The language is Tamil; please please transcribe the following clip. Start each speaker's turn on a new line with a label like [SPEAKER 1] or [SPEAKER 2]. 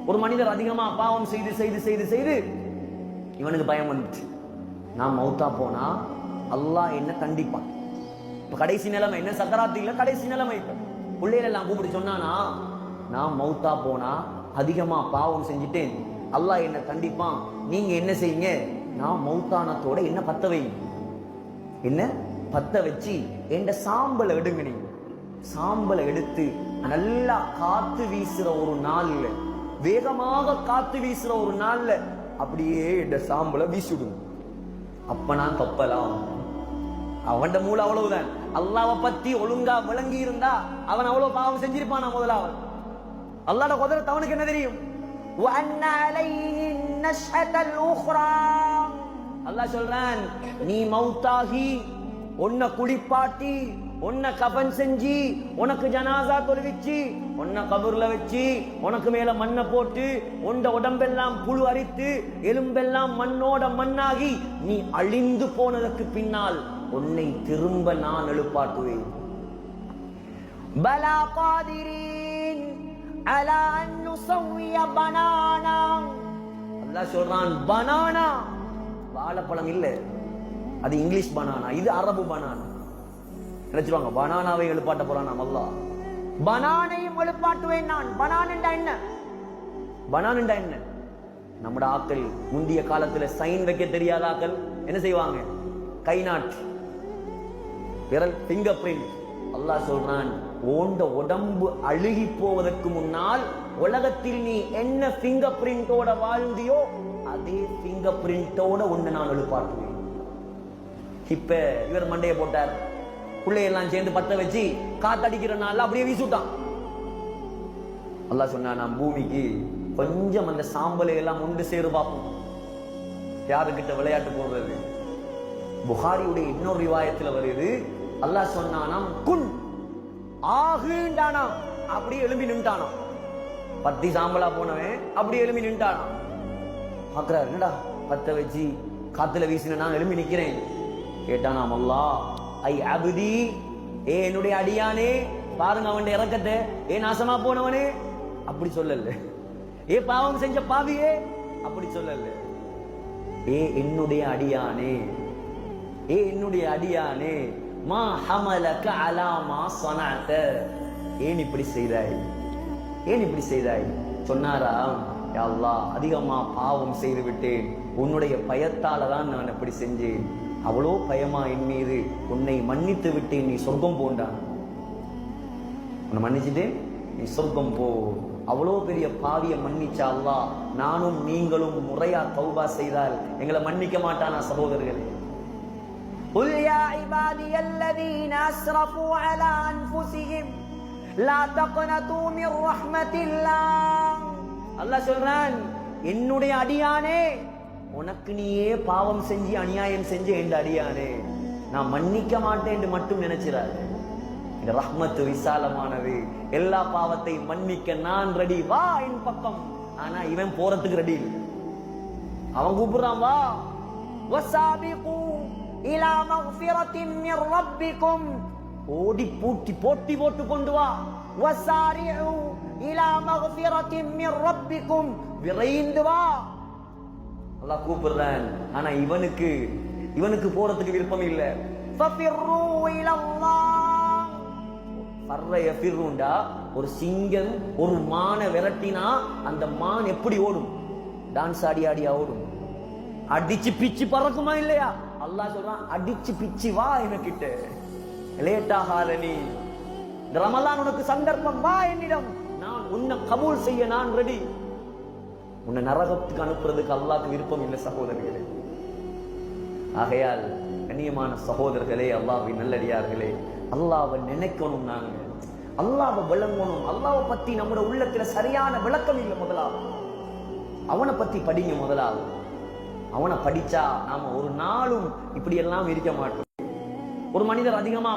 [SPEAKER 1] ஒரு மனிதர் அதிகமா பாவம் செய்து செய்து செய்து செய்து இவனுக்கு பயம் வந்துச்சு, நான் மௌத்தா போனா அல்லாஹ் என்ன கண்டிப்பான். இப்ப கடைசி நிலைமை என்ன, சக்கராத்து இல்ல, கடைசி நிலைமை. இப்ப பிள்ளைகள் எல்லாம் கூப்பிட்டு சொன்னானா, நான் மௌத்தா போனா அதிகமா பாவம் செஞ்சுட்டேன், அல்லாஹ் என்ன கண்டிப்பான், நீங்க என்ன செய்யுங்க, நான் மௌத்தானத்தோட என்ன பத்த வைங்க, என்ன பத்த வச்சு என் சாம்பலை எடுங்க. நீங்க சாம்பலை எடுத்து நல்லா காத்து வீசுற ஒரு நாள்ல, வேகமாக காத்து வீசுற ஒரு நாள்ல அப்படியே என் சாம்பலை வீசிடுங்க. அப்ப நான் தப்பலாம். அவன் மூளை அவ்வளவுதான். அல்லாஹ்வை பத்தி ஒழுங்கா விளங்கி இருந்தா அவன் அவ்வளவு பாவம் செஞ்சிருப்பானா முதலாவது. அல்லாஹ்வோட குதிரத் அவனுக்கு என்ன தெரியும்? அல்லாஹ் சொல்றான், நீ மௌத்தாகி உன்னை குளிப்பாட்டி உன்னை கபன் செஞ்சு உனக்கு ஜனாசா தொழுவிச்சு உன்னை கபூர்ல வச்சு உனக்கு மேல மண்ணை போட்டு உண்ட உடம்பெல்லாம் புழு அரித்து எலும்பெல்லாம் மண்ணோட மண்ணாகி நீ அழிந்து போனதற்கு பின்னால் உன்னை திரும்ப நான் எழுப்பாட்டுவேன். பலா காதிரீன் அலா அன் நுஸவ்விய பனானா. அல்லாஹ் சொல்றான், பனானா வாழைப்பழம் இல்ல, அது இங்கிலீஷ் பனானா, இது அரபு பனானா. நினைச்சுவாங்க பனானாவை எழுப்பாட்ட போறான் அல்லாஹ். பனானையும் எழுப்பாட்டுவேன் நான். பனானண்டா என்ன? பனானண்டா என்ன? நம்மட ஆக்கள் முந்திய காலத்துல சைன் வைக்க தெரியாத ஆக்கள் என்ன செய்வாங்க? கை நாட்டு விரல், பிங்கர் பிரிண்ட். அல்லாஹ் சொல்றான், ஓண்ட உடம்பு அழுகி போவதற்கு முன்னால் உலகத்தில் நீ என்ன பிங்கர் பிரிண்டோட வாழ்ந்தியோ அதே பிங்கர் பிரிண்டோட ஒண்ணு நான் எழுப்பாட்டுவேன். இப்ப இவர் மண்டைய போட்டார், பிள்ளையெல்லாம் சேர்ந்து பத்த வச்சு காத்தடிக்கிறனால அப்படியே வீசுட்டான். அல்லாஹ் சொன்னா, நான் பூமிக்கு கொஞ்சம் அந்த சாம்பலை எல்லாம் உண்டு சேரு பார்ப்போம், யாருக்கிட்ட விளையாட்டு போடுறது. புகாரியுடைய இன்னொரு ரிவாயத்துல வருது, அல்லாஹ் சொன்னானாம், குன் ஆகுண்டானாம், அப்படியே எழும்பி நின்ட்டானாம். பத்தி சாம்பலா போனவன் அப்படியே எழும்பி நின்ட்டானாம். பாக்குறாரு, என்னடா பத்த வச்சு காத்துல வீசின நான் எழும்பி நிக்கிறேன். கேட்டானாம் அல்லாஹ், ஐ அபுதி, ஏ என்னுடைய அடியானே, பாருங்க அவன் இறக்கத்தை, ஏ நாசமா போனவனே, அப்படி சொல்லல. ஏ பாவம் செஞ்ச பாவியே, அப்படி சொல்லல. ஏ என்னுடைய அடியானே, ஏ என்னுடைய அடியானே, மா ஹமலக அலா மா ஸனஅத, ஏன் இப்படி செய்தாய், ஏன் இப்படி செய்தாய்? சொன்னாரா, யா அல்லாஹ், அதிகமா பாவம் செய்து விட்டேன், உன்னுடைய பயத்தால தான் நான் இப்படி செஞ்சேன், அவ்வளோ பயமா என் மீது, உன்னை மன்னித்து விட்டேன், நீ சொர்க்கம் போண்டான். உன்னை மன்னிச்சுட்டேன், நீ சொர்க்கம் போ. அவ்வளோ பெரிய பாவிய மன்னிச்சா அல்லாஹ், நானும் நீங்களும் முறையா தௌபா செய்தால் எங்களை மன்னிக்க மாட்டானா சகோதரர்களே? قل يا عبادي الذين اسرفوا على انفسهم لا تقنطوا من رحمة الله. அல்லாஹ் சொல்றான், என்னுடைய அடியானே, உனக்கு நீயே பாவம் செஞ்சு அநியாயம் செஞ்சு என்ற அடியானே, நான் மன்னிக்க மாட்டேன் என்று மட்டும் நினைச்சிடாது. இந்த ரஹ்மத்து விசாலமானது, எல்லா பாவத்தையும் மன்னிக்க நான் ரெடி, வா என் பக்கம். ஆனா இவன் போறதுக்கு ரெடி இல்லை. அவன் கூப்பிடுறான், வா, வஸாபிகு இலா மக்ஃபிரத்தின் மிர் ரப்பிக்கும், ஓடி பூட்டி போட்டி போட்டு கொண்டு வா. வஸாரிஉ இலா மக்ஃபிரத்தின் மிர் ரப்பிக்கும், விரைந்து வா. அல்லாஹ் கூப்பிடுறான், ஆனா இவனுக்கு போறதுக்கு விருப்பம் இல்ல. ஃபஃபிர்ரு இலல்லாஹ். ஃபர்ர யஃபிர்ருண்டா, ஒரு சிங்கம் ஒரு மானை விரட்டினா அந்த மான் எப்படி ஓடும்? டான்ஸ் ஆடி ஆடியா ஓடும்? அடிச்சு பிச்சு பறக்குமா இல்லையா? அல்லாஹ் சொல்றான், அடிச்சு பிச்சு வா என்கிட்ட, லேட்டாகாத நீ. ரமலான் உனக்கு சந்தர்ப்பம், வா என்னிடம், நான் உன்னை கபூல் செய்ய நான் ரெடி. உன்னை நரகத்துக்கு அனுப்புறதுக்கு அல்லாஹ்க்கு விருப்பம் இல்லை சகோதரர்களே. ஆகையால் கண்ணியமான சகோதரர்களே, அல்லாஹ்வின் நல்லடியார்களே, அல்லாஹ்வை நினைக்கணும், நாங்க அல்லாஹ்வை விளங்கணும். அல்லாஹ்வை பத்தி நம்முடைய உள்ளத்துல சரியான விளக்கம் இல்லை. முதலாவது அவனை பத்தி படிங்க. முதலாவது அவனை படிச்சா நாம ஒரு நாளும் இப்படி எல்லாம் இருக்க மாட்டோம். ஒரு மனிதர் அதிகமா